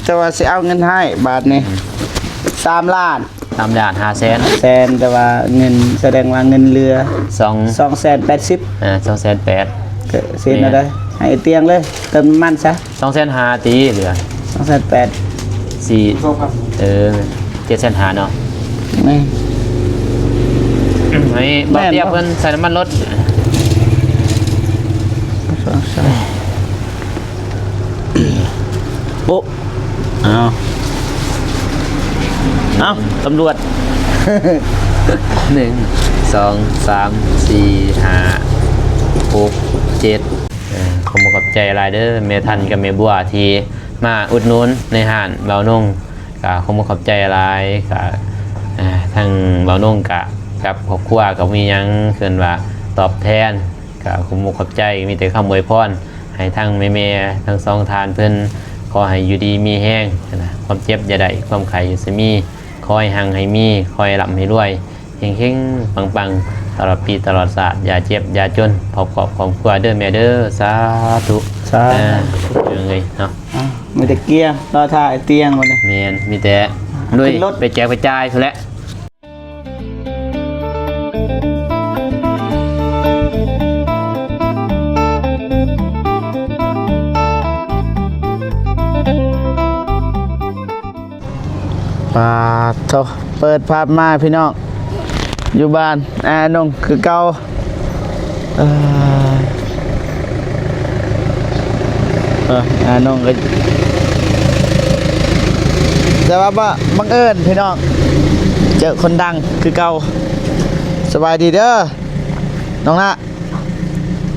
แต่ว่าสิเอาเงินให้บาทนี่3 ล้าน 3 ล้าน 5 แสน แสนแต่ว่าเงินแสดงว่าเงินเรือ 280,000 280,000 ก็เซ็นเอาได้ให้เตียงเลยเติมมันซะ 250,000ตีเหลือ 280,000 7,500,000เนาะ นี่ ให้บ่เตียบเพิ่นใส่น้ำมันรถ โอ้เอาตำรวจ 1 2 3 4 5 6 7ผมขอบใจหลายเด้อเมทันกับเมบัวที่มาอุดหนุนในห้านเบานุ่งก็ผมขอบใจหลายก็ทางเบานุ่งกับครอบครัวก็มีหยังเพิ่นว่าตอบแทนก็ผมขอบใจมีแต่คำอวยพรให้ทั้งแม่ๆทั้งสองทานเพิ่นขอให้อยู่ดีมีแห้งนะความเจ็บอย่าได้ความไข้อย่าสิมีคอยหังให้มีคอยร่ำให้รวยเฮงๆปังๆตลอดปีตลอดศาสตร์อย่าเจ็บอย่าจนพบกับครอบครัวเด้อแม่เด้อสาธุยังไงเนาะ มีแต่เกียร์รอถ่ายเตียงหมดเลย แม่นมีแต่ด้วย ขึ้นรถ ไปแจกไปจ่ายพุ่นแหละ ปาโถเปิดภาพมาพี่น้องอยู่บ้านนงคือเก่านงก็แต่ว่าบังเอิญพี่น้องเจอคนดังคือเก่าสบายดีเด้อน้องนะ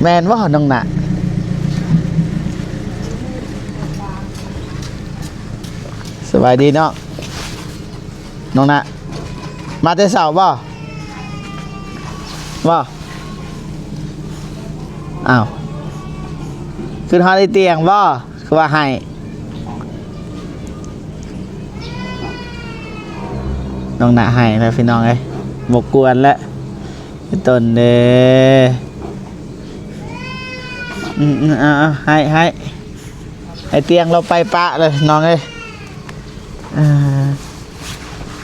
แมนว่าน้องนะสบายดีเนาะน้องนะมาแต่เสาร์บ่อ้าวขึ้นฮอลเตียงบ่คือว่าให้น้องนะให้แล้วพี่น้องเอ้ยบกวนแล้วพี่ต้นเด้ให้เตียงเราไปปะเลยน้องเอ้ย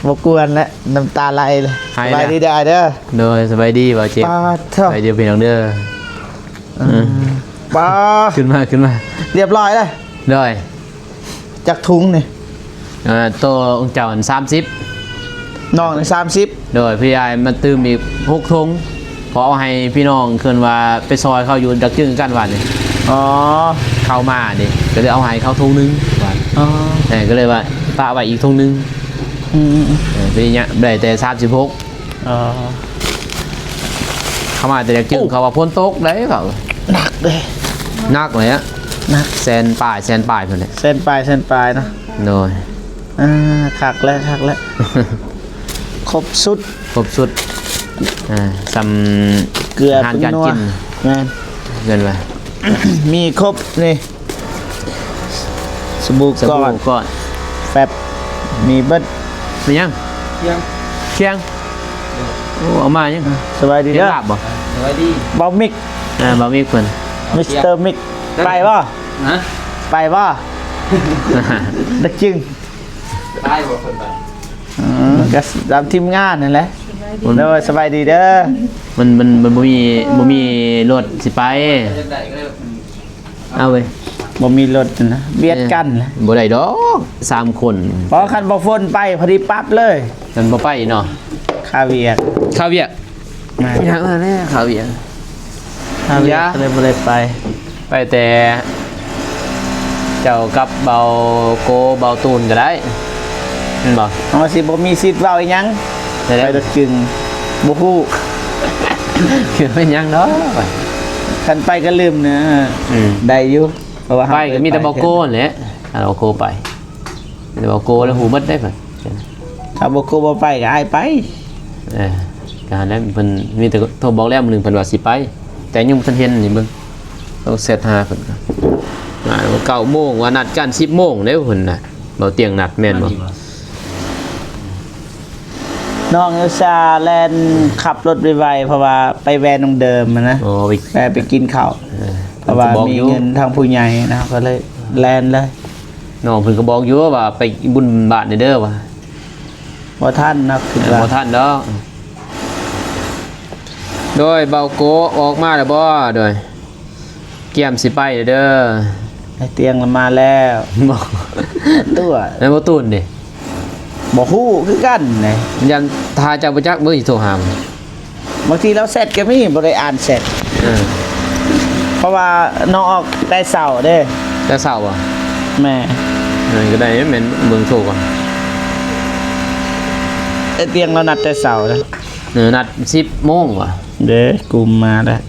บกวนแล้วน้ำตาไหลเลยสบายดีได้เด้อ โดยสบายดีบ่เจ็บไปเดี๋ยวพี่น้องเด้อป้าขึ้นมาเรียบร้อยเลย ได้ จากทุงนี่ ตัวองค์เจ้า30น้อง30โดยพี่ยายมาตื้มอีก6 ถุงเพราะเอาให้พี่น้องเคินว่าไปซอยเขาอยู่ดักจึงกันวันนี่ อ๋อ เข้ามาดิก็เลยเอาให้เขาถุงนึงวัน อ๋อ ก็เลยว่าป้าไว้อีกถุงนึงเป็นอย่างเงี้ยได้แต่36อ๋อเข้ามาแต่ดักจึงเขาว่าพ้นตกได้เปล่า หนักเลย นักเลยอะ หนัก แสนปลายเพื่อนเลย เส้นปลายเนาะ โดย คักแล้วครบสุด ซัม เกลือ อาหารการกิน แม่น เงินไป มีครบนี่สบู่ก้อน แฟบมีเบิด เป็นยังเชียงโอ้เอามายัง สบายดี เรีย เด้ ก อ ลาบบ่ บอมมิก บะหมี่เพิ่น มิสเตอร์มิกไปบ่ไปบ่ดักจึง ได้บ่คนไป ก็ตามทีมงานนั่นแหละแล้วสบายดีเด้อ มันบ่มีรถสิไป จังได๋ก็ เอาเว้ย บ่มีรถนะเบียดกันนะ บ่ได้ดอก3 คน เพราะคันบ่ฝนไปพอดีปั๊บเลย มันบ่ไปเนาะ คาเวียร์ ข้าวเวียก มา ยังแน่ข้าวเวียก คาเวียร์เลยบ่ได้ไป ไปแต่เจ้ากับเบาโกเบาตูนก็ได้เห็นบ่ เอาสิบ่มีสิทธิ์เว้าอีหยัง ได้ ไป แล้ว ดักจึงบ่ฮู้ คือเป็นยังเนาะ คันไปก็ลืมเนอะได้อยู่เพราะว่า ไปก็มีแต่เบาโกนั่นแหละเอาเบาโกไปมีแต่เบาโกแล้วหูมัดได้เพิ่น ถ้าบ่กูบ่ไปก็อ้ายไป การนั้นเพิ่นมีแต่โทรบอกแล้วมื้อนึงเพิ่นว่าสิไป แต่ยังบ่ทันเห็นนี่เบิ่งต้องเซตหาเพิ่นก็9 โมงว่านัดกัน10 โมงเด้เพิ่นน่ะเบาเตียงนัดแม่นบ่ น้องเอลซาแลนขับรถไวๆเพราะว่าไปแวนตรงเดิมอะนะ อ๋อไปกินข้าวเพราะว่ามีเงินทางผู้ใหญ่นะครับก็เลยแลนเลย น้องเพิ่นก็บอกอยู่ว่าไปบุญบาทเด้อว่า บ่ท่านนับคือ บ่ ว่า ทันดอกโดยเบาโกออกมาแล้วบ่โดยเกี่ยมสิไปเด้อ ไอ้เตียงมันมาแล้ว บ่ ตัว แล้วบ่ตูนดิ บ่ฮู้คือกันนี่ ยันทาเจ้าบ่จักมื้อสิโทรหามัน บางทีเราเสร็จก็มีบ่ได้อ่านเสร็จ เออ เพราะว่าน้องออกได้เสาร์เด้ แต่เช้าบ่ แม่ นั่นก็ได้แม่นเบิ่งโทรก่อน ไอ้เตียงเรานัดแต่เสาร์นะ นัด 10 โมงว่ะ เด้กลุ่มมาแล้ว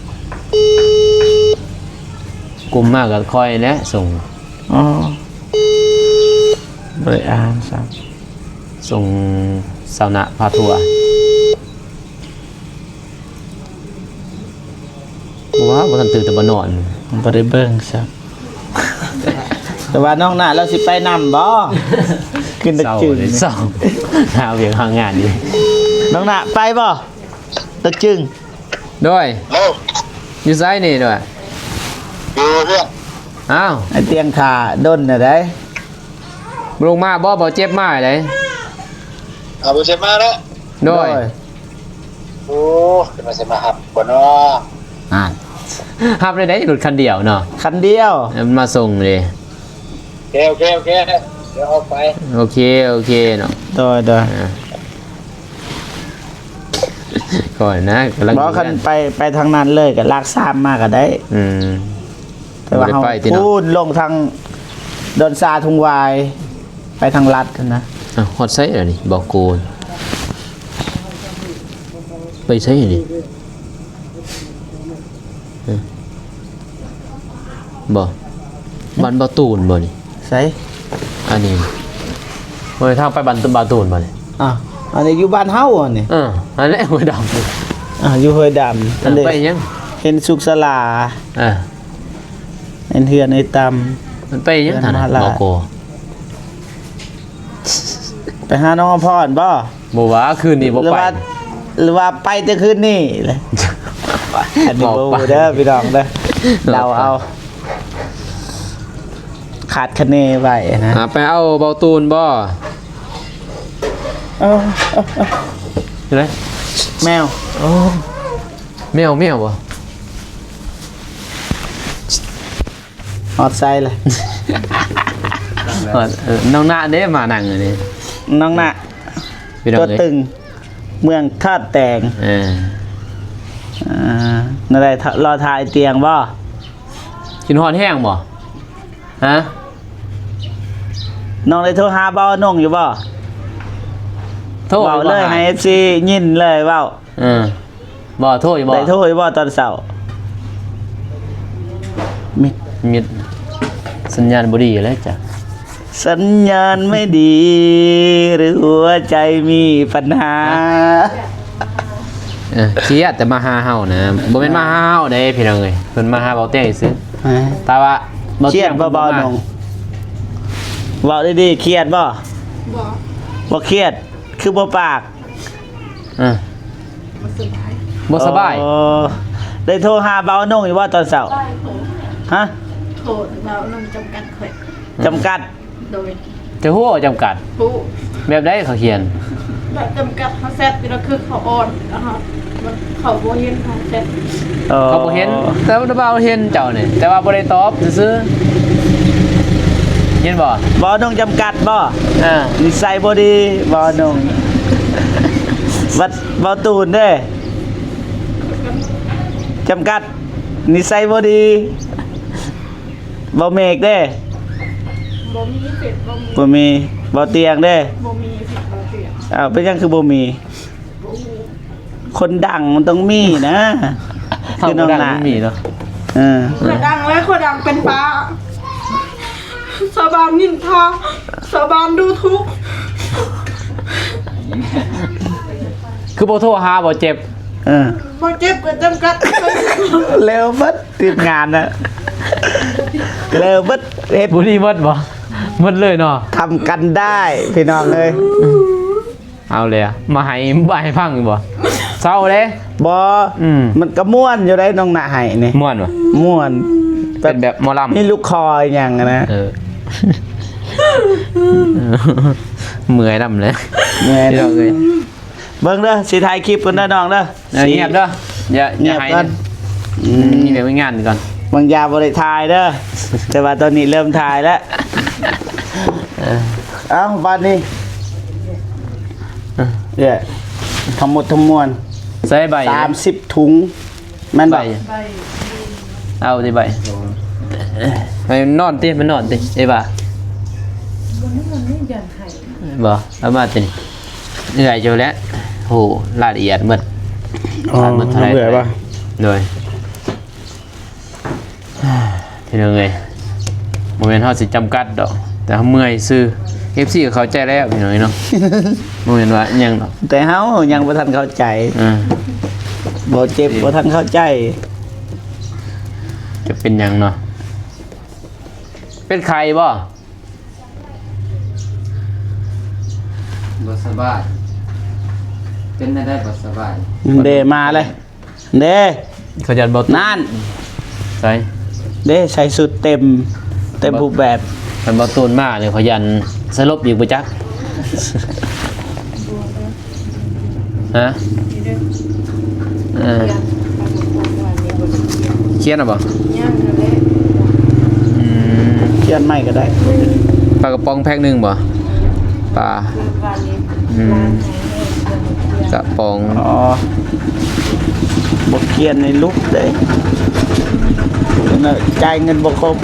กลุ่มมากก็ค่อยแหละส่ง อ๋อบ่ได้อ่านซ้ ส่งสาวนะพาทัวร์บ่ว่าบ่ทันตื่นแต่บ่นอน ำบ่ได้เบิ่งซ้ำแต่ว่าน้องน่ะเราสิไปนำบ่ขึ้นตึก เศร้า จึง เลยเศร้าหาเวียงหางานดี น้องน่ะไปบ่ตึกจึง ด้วย โล อยู่ไซนี่ด้วย อยู่เพื่อน อ้าว ไอ้เตียงขาดนน่ะได้ ลงมาบ่เจ็บมาเลย เอาไปเช็ดมาแล้ว ด้วย โอ้จะมาเช็ดมาครับบ่เนาะ อ่า หับได้รถคันเดียวเนาะ คันเดียว แล้วมันมาส่งเลย โอเคเดี๋ยวออกไป โอเคเนาะ โดย อ่าก่อนนะกำลัง บ่คันไปทางนั้นเลยก็ลากซ้ำมาก็ได้ อืม แต่ว่าเฮา บ่ได้ไปติเนาะ พูดลงทางดอนซาทุงวายไปทางลัดนะ อ่ะฮอดไซเหรอนี่บอกโกนไปไซนี่บ่บ้านบ่ตูนบ่นี่ ใส่ อันนี้บ่ได้ทางไปบ้านบ่ตูนบ่นี่ อ่ะอันนี้อยู่บ้านเฮาอันนี้ อันนี้หัวดำ อยู่ห้วยดำอันนี้ ไปยัง เห็นสุขสลา อ่า เห็นเฮือนในต มันไปยังฐานะ เดินมาลา บอกโก ำไปหาน้องอภรบ่ บ่ว่าคืนนี้บ่ หรือ ไป ว่าหรือว่าไปแต่คืนนี้เลยอันนี้ บอก บ่ ไป เด้อพี่น้องเด้อเราเอาขาดคะเนไว้นะ ไปเอาเบาตูนบ่ เอา อยู่ไหน แมว แมวบ่ หอดไซเลย น้องหน้าเด้มานั่งอันนี้ น้องน่ะ พี่น้อง ตัว เอ้ย ตึงเมืองธาตุแตง อ่า นั่นแหละรอทายเตียงบ่ กินฮอดแห้งบ่ฮะ น้องได้โทรหาเบ้านงอยู่บ่ โทษ เว้าเลยให้ FC ยินเลยเว้า บ่โทษอยู่บ่ ได้โทรอยู่บ่ตอนเช้ามิ มีสัญญาณบ่ดีแล้วจ้ะ สัญญาณไม่ดี หรือหัวใจมีปัญหา เครียดแต่มาหาเฮานะบ่แม่นมาหาเฮาเด้พี่น้องเอ้ยเพิ่นมาหาเบาเต้ซื่อแต่ว่า เครียดบ่เบาหนงเว้าดีๆเครียดบ่บ่เครียดคือบ่ปาก บ่สบาย โอ้ได้โทรหาเบาหนงอยู่บ่ตอนเช้าฮะ โทษเราลงจำกัดข่อย จำกัด โดย จะฮู้จำกัด ผู้ แบบใดเขาเขียน แบบจำกัดเขาเซตก็คือเขาอ่อนนะคะมันเขาโบเห็นเขาเซต เขาบ่เห็นแต่ว่าบ่เห็นเจ้านี่แต่ว่าบ่ได้ตอบซื่อๆเห็นบ่ บ่หนงจำกัดบ่ อ่า นิสัยบ่ดีบ่หนงวัดบ่ตูนเด้จำกัดนิสัยบ่ดีบ่เมกเด้ โบมีเสร็จโบมี บ่มีบ่เตียงเด้ โบมีเสร็จโบเปลี่ยน อ้าวเป็นยังคือบ่มี คนดังมันต้องมีนะ เฮา คือน้ บ่ อง ดัง น่ะ มันมีเนาะ เออ คนดังและคนดังเป็นฟ้าสาบานนินทาสาบานดูทุกข์ คือบ่โทรหาบ่เจ็บ เออ บ่เจ็บก็จำกัด เร็วเบิดทีมงานน่ะเร็วเบิดเฮ็ด บ่ดีหมดบ่หมดเลยเนาะ ทำกันได้พี่น้องเอ้ย เอาเลยอะมาให้บ่ให้ฟังบ่เศร้าเด้ บ่ มันก็ม่วนอยู่ได้น้องน่ะให้นี่ ม่วนบ่ ม่วน เป็นแบบหมอลำ นี่ลูกคออย่างอะนะ เออ เมื่อยดำเลย แม่ พี่ น น้องเลย เบิ่งเด้อสิถ่ายคลิปกันเด้อน้องเด้อ เงียบเด้ออย่า เงียบ ให้ ก่อน นี่เดี๋ยวไม่งานก่อน บางยาบ่ได้ถ่ายเด้อแต่ว่าตอนนี้เริ่มถ่ายแล้วเอ้าบัดนี้เนี่ยทั้งหมดทั้งมวล ใส่ใบ 30ถุงแม่น ใบ บ่ เอาดิใบไปนอนติมันนอนติไอ้บ่าบ่เอามาติเหนื่อยอยู่แล้วโหรายละเอียดหมด อ๋อ มันเท่าไหร่ เบื่อป่ะ โดยที่นึงเลยโมเมนต์เขาสิจำกัดดอกแต่เขาเมื่อยซื้อ FC ก็เข้าใจแล้วพี่น้อยเนาะโมเมนต์ว่าอิหยังดอก แต่เฮายังบ่ทันเข้าใจ อ่า บ่เจ็บบ่ทันเข้าใจ จะเป็นหยังเนาะเป็นใครบ่ บ่สบายเป็นได้บ่สบาย เดมาเลยเด เขาจะบอก นั่น ใส่ เดใส่สุดเต็มรูปแบบ มันบอกตูนมากเลยเขายันสลบอยู่ประจักฮะเครียดหรอบ่ เขียนไม่ก็ได้ ปลากระป๋องแพ็คหนึ่งบ่ปลาระป๋อง อ๋อบกเขียนในลุกเลยจ่ายเงินบกครบ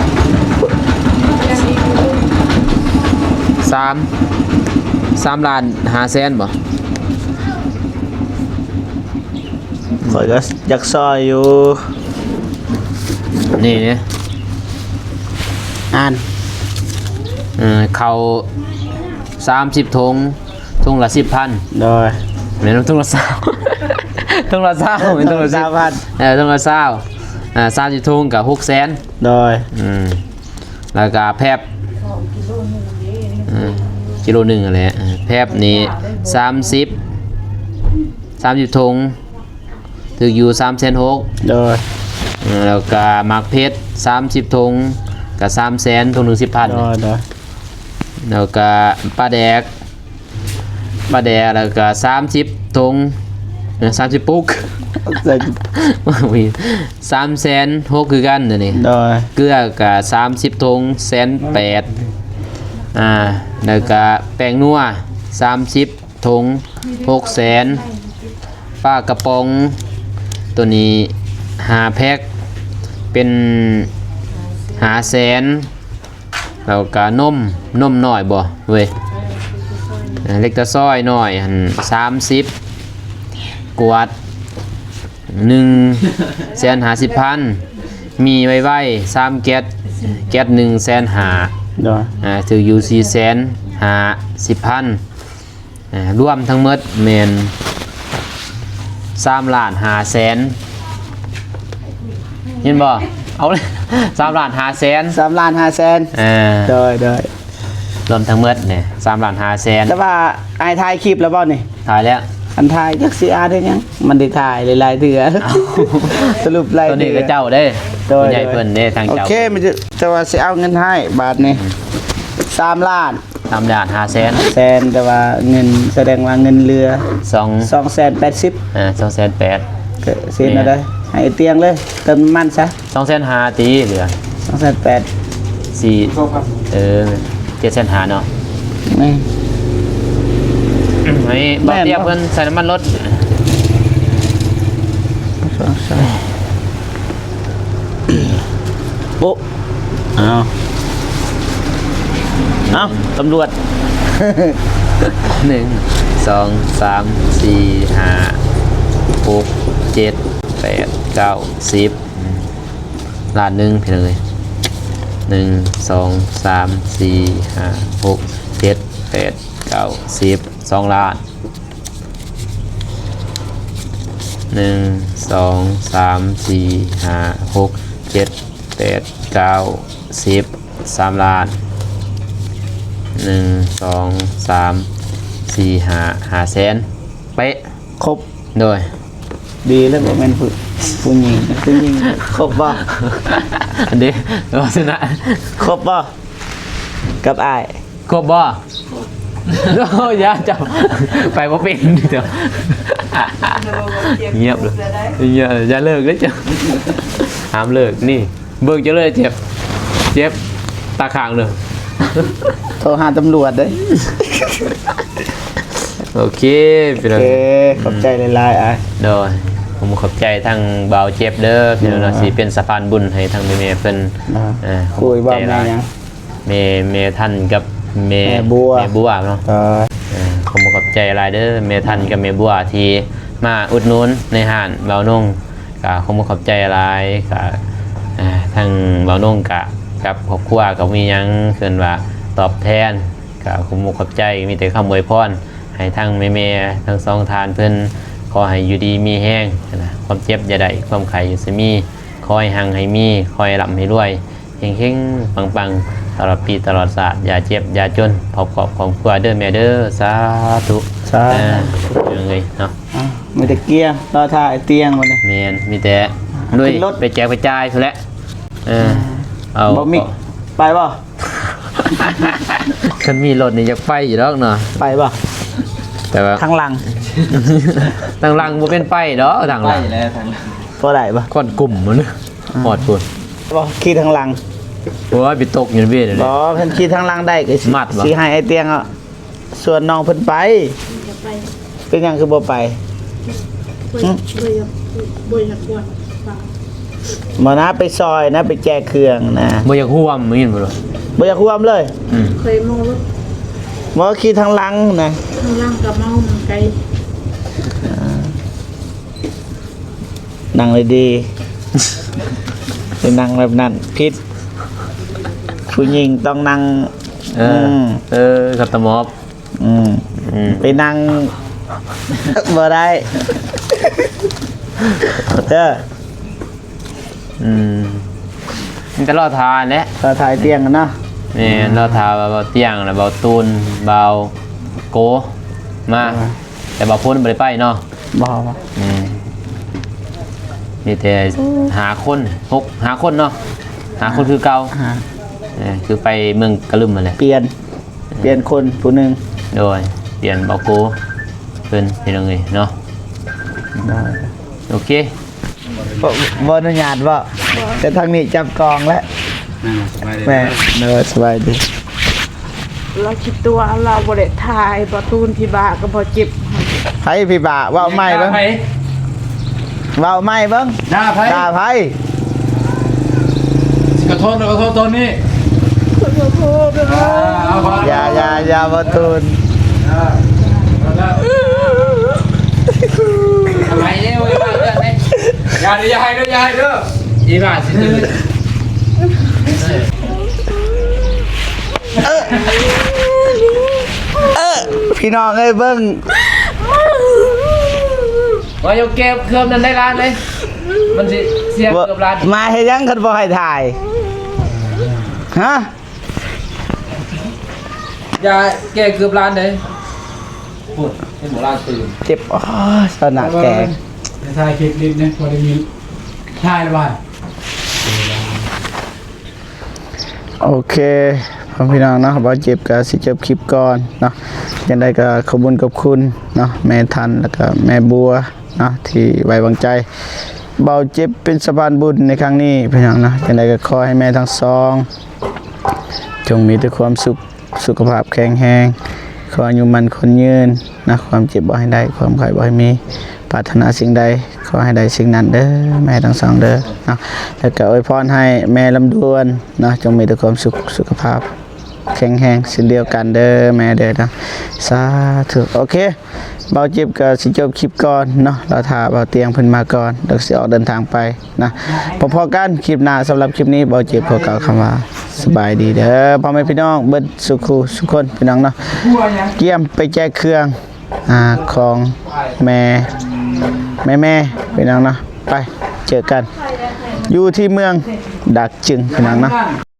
3 ล้าน5 แสนบ่ ข่อยก็อยากซอยอยู่ นี่เนี่ย อ่าน เขา30 ถุงละ 10,000 โดย เหมือนถุงละ20ถุงละ20เหมือนถุงละ สามพัน 10ถุงละ20 30 ถุงกับ6 แสน โดย แล้วก็แพบกิโลหนึ่งอะไรแพบนี้30ถุงถึงอยู่3,600,000 โดย แล้วก็หมักเพชร30ถุงกับ300,000ถุงหนึ่ง โด 10,000 ยโดย แล้วก็ปลาแดกแล้วก็30ถุง30 ปุก ใส่ มี3,600,000คือกันนี่ โดย เกลือกับ30ถุง1,800,000แล้วก็แป้งนัว30ถุง600,000ปลากระป๋องตัวนี้5 แพ็คเป็น500,000แล้วก็นมหน่อยบ่เว้ยเล็กตะซ้อยหน่อยหัน30 กวด150,000มีไว้3 แก๊ส150,000 โดย ถืออยู่450,000รวมทั้งหมดแม่น3,500,000เห็นบ่เอาเลย3,500,000 3,500,000โดยโดย รวมทั้งหมดเนี่ย3,500,000 แต่ว่าไอ้ถ่ายคลิปแล้วบ่นี่ ถ่ายแล้ว อันถ่ายจักสิอาได้ยังมันได้ถ่ายหลายๆเทื่อสรุปหลาย ตัวนี้ เทื่ ก็ อ เจ้าเด้ โดย ผู้ใหญ่เพิ่นเด้ทาง โอ เจ้า เคมันจะว่าสิเอาเงินให้บาทนี่3 ล้าน 3,500,000 แสนแต่ว่าเงินแสดงว่าเงินเรือ 2 280,000 2,800,000 ก็เสียอะไรให้เตียงเลยเติมน้ำมันซะ 2,500,000ตีเหลือ 280,000 7,500,000เนาะ นี่ ไอ้บ่เทียบเพิ่นใส่น้ำมันรถ โป๊ะเอาตำรวจ 1 2 3 4 5 6 7 8 9 10ล้านหนึ่งพี่น้องเอ้ย1 2 3 4 5 6 7 8 9 10 2 ล้าน1 2 3 4 5 6 7 8 9 10 3 ล้าน1 2 3 4 5 แสนเป๊ะ ครบ โดย ดีแล้วบ่แม่นผู้หญิงครบบ่ อันนี้ลักษณะ ครบบ่กับอ้าย ครบบ่โอ้ยอย่าจับไปบ่เป็นเดี๋ยวเงียบเลยอย่าเลิกเลยจ้ะห้ามเลิกนี่เบิกจะเลยเจ็บตาข้างเลย โทรหาตำรวจเด้ย โอเคพี่ โอ น้อง เคขอบใจหลายๆอ่ะ โดยผมขอบใจทางเบาเจ็บเด้อพี่น้องสิเป็นสะพานบุญให้ทางแม่ๆเพิ่นขอบ คุยว่า ใจห แม่ ลาย ยัง แม่ท่านกับแม่ แม่บัว เนาะ ก็ ผมขอบใจหลายเด้อแม่ท่านกับแม่บัวที่มาอุดหนุนในห้านเบานุ่งก็ผมขอบใจหลายก็ทางเบานุ่งกับครอบครัวก็มีหยังเพิ่นว่าตอบแทนก็ผมขอบใจมีแต่คำอวยพรให้ทั้งแม่ๆทั้งสองทานเพิ่นขอให้อยู่ดีมีแห้งนะความเจ็บอย่าได้ความไข้อยู่สิมีคอยหังให้มีคอยร่ำให้รวยเฮงๆปังๆตลอดปีตลอดศาสตร์อย่าเจ็บอย่าจนพบกับของครัวเด้อแม่เด้อสาธุ สา ยังไงเนาะ มีแต่เกียร์รอท่าไอ้เตียงวันนี้ แม่นมีแต่ด้วย ขึ้นรถ ไปแจกไปจ่ายพุ่นแหละเอา บ่มีไปบ่ คันมีรถนี่อยากไปอยู่ดอกเนาะ ไปบ่ แต่ว่า ทางหลัง ทางหลังบ่เป็นไปดอกทางหลัง พอได้บ่ ก้อนกลุ่มมันหอดพุ่น บ่ขี่ทางหลัง โอ้ยไปตกอยู่ในเวียนเลย บ่เพิ่นขี่ทางหลังได้ก็สิ มัดบ่ สิให้ไอ้เตียงอ่ะส่วนน้องเพิ่นไป อย่าไป เป็นหยังคือบ่ไป บ่อยากกวนฟัง บ่นะไปซอยนะไปแจกเครื่องนะ บ่อยากห่วมมึงเห็นบ่ล่ะ บ่อยากร่วมเลย เคยมองรถ บ่ขี่ทางหลังนะ ข้างล่างกับเมามันไกล นั่งเลยดีไปนั่งแบบนั้นผิดผู้หญิงต้องนั่ง กับตะมอบ อืมไปนั่ง บ่ได้เด้อ มันจะรอทานแหละ เราถ่ายเตียงกันเนาะ นี่รอทาเบาเตียงนะเบาตูนเบาโกมาแต่เบาพ้นบ่ได้ไปเนาะ บ่บ่ มีแต่หาคนหาคนเนาะหาคนคือเก่า อ่า คือไปเมืองกะลึมมาเลย เปลี่ยนคนผู้หนึง โดยเปลี่ยนเบาโกเพิ่นเป็นยังไงเนาะโอเค บ่อนุญาตบ่แต่ทางนี้จับกองแล้วแม่เนอสบายดี เราคิดตัวเราบ่ได้ทายบ่ตูนที่บ้าก็บ่เจ็บ ไผพี่บ่าเว้าใหม่เบิ่งเว้าใหม่เบิ่ง ด่าไผ ด่าไผ ขอโทษนะขอโทษตอนนี้ ขอโทษด้วยนะ เอาพอ อย่าบ่ตูน ทำไมเนี่ยเว้ยบ้าเรื่องไหนอย่าเด้ออย่าให้เด้ออย่าให้เด้ออีบ้าสิ พี่น้องเอ้ยเบิ่ง ว่าโยเก็บเครื่องนั้นได้ล้านเลยมันสิเสียเกือบล้าน มาเฮ็ดหยังคันบ่ให้ถ่ายฮะ อย่าแก้เกือบล้านเลยพูดให้หมอล้านตื่น เจ็บอ๋อสนะแกง ถ่ายคลิปนิดนะพอได้มีถ่ายแล้วบ้าง โอเคพ่อพี่น้องเนาะบ่เจ็บก็สิจบคลิปก่อนเนาะจังได๋ก็ขอบคุณเนาะแม่ทันแล้วก็แม่บัวเนาะที่ไว้วางใจเบาเจ็บเป็นสะพานบุญในครั้งนี้พี่น้องนะจังได๋ก็ขอให้แม่ทั้งสองจงมีแต่ความสุขสุขภาพแข็งแรงขออายุมันคนยืนนะความเจ็บบ่ให้ได้ความไข้บ่ให้มีปรารถนาสิ่งใดขอให้ได้สิ่งนั้นเด้อแม่ทั้งสองเด้อเนาะแล้วก็อวยพรให้แม่ลำดวนเนาะจงมีแต่ความสุขสุขภาพแข็งแรงสิ่งเดียวกันเด้อแม่เด้อนะสาธุโอเคเบาเจ็บก็สิจบคลิปก่อนเนาะเราถ่าเบาเตียงเพิ่นมาก่อนเดี๋ยวสิออกเดินทางไปนะพอๆกันคลิปหน้าสำหรับคลิปนี้เบาเจ็บขอกล่าวคำว่าสบายดีเด้อพ่อแม่พี่น้องเบิดสุขสุขคนพี่น้องเนาะเกี่ยมไปแจกเครื่องของแม่พี่น้องเนาะไปเจอกันอยู่ที่เมืองดักจึงพี่น้องเนาะ